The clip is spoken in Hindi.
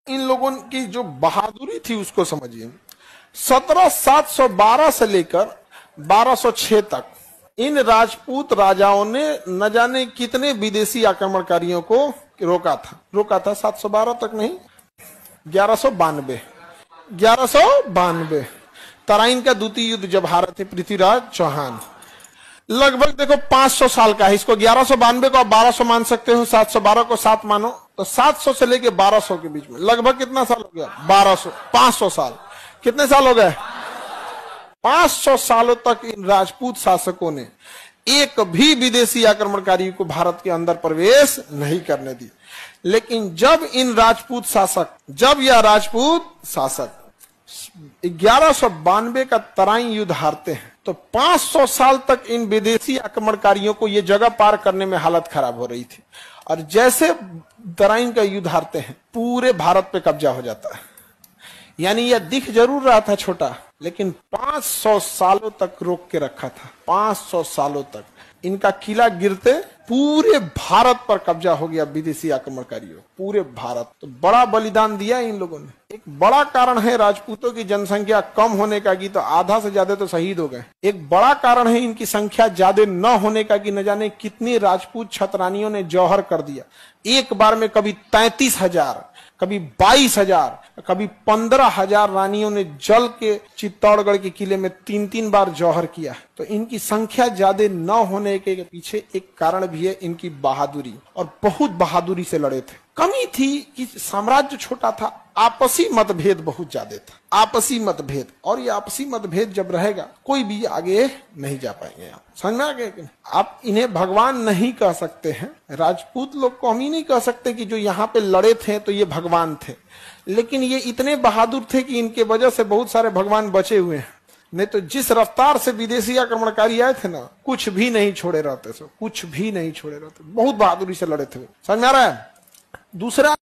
इन लोगों की जो बहादुरी थी उसको समझिए। 1712 से लेकर 1206 तक इन राजपूत राजाओं ने न जाने कितने विदेशी आक्रमणकारियों को रोका था 712 तक नहीं, 1192 तराइन का द्वितीय युद्ध जब हारे थे पृथ्वीराज चौहान। लगभग देखो 500 साल का है। इसको 1192 को आप 1200 मान सकते हो, 712 को 7 मानो, तो 700 से लेके 1200 के बीच में लगभग कितना साल हो गया? 500 साल। कितने साल हो गए? 500 सालों तक इन राजपूत शासकों ने एक भी विदेशी आक्रमणकारी को भारत के अंदर प्रवेश नहीं करने दी। लेकिन जब यह राजपूत शासक 1192 का तराइन युद्ध हारते हैं तो 500 साल तक इन विदेशी आक्रमणकारियों को यह जगह पार करने में हालत खराब हो रही थी। और जैसे तराइन का युद्ध हारते हैं पूरे भारत पे कब्जा हो जाता है। यानी यह दिख जरूर रहा था छोटा, लेकिन 500 सालों तक रोक के रखा था। 500 सालों तक इनका किला गिरते पूरे भारत पर कब्जा हो गया विदेशी आक्रमणकारियों, पूरे भारत। तो बड़ा बलिदान दिया इन लोगों ने। एक बड़ा कारण है राजपूतों की जनसंख्या कम होने का कि तो आधा से ज्यादा तो शहीद हो गए। एक बड़ा कारण है इनकी संख्या ज्यादा न होने का कि न जाने कितनी राजपूत छतरानियों ने जौहर कर दिया। एक बार में कभी 33,000, कभी 22,000, कभी 15,000 रानियों ने जल के चित्तौड़गढ़ के किले में 3-3 बार जौहर किया। तो इनकी संख्या ज्यादा न होने के पीछे एक कारण भी है इनकी बहादुरी, और बहुत बहादुरी से लड़े थे। कमी थी कि साम्राज्य छोटा था, आपसी मतभेद बहुत ज्यादा था, आपसी मतभेद। और ये आपसी मतभेद जब रहेगा कोई भी आगे नहीं जा पाएंगे। आप समझ में आ गए? आप इन्हें भगवान नहीं कह सकते हैं। राजपूत लोग को हम ही नहीं कह सकते कि जो यहाँ पे लड़े थे तो ये भगवान थे, लेकिन ये इतने बहादुर थे कि इनके वजह से बहुत सारे भगवान बचे हुए हैं। नहीं तो जिस रफ्तार से विदेशी आक्रमणकारी आए थे ना, कुछ भी नहीं छोड़े रहते, बहुत बहादुरी से लड़े थे। समझ में आ रहा है? दूसरा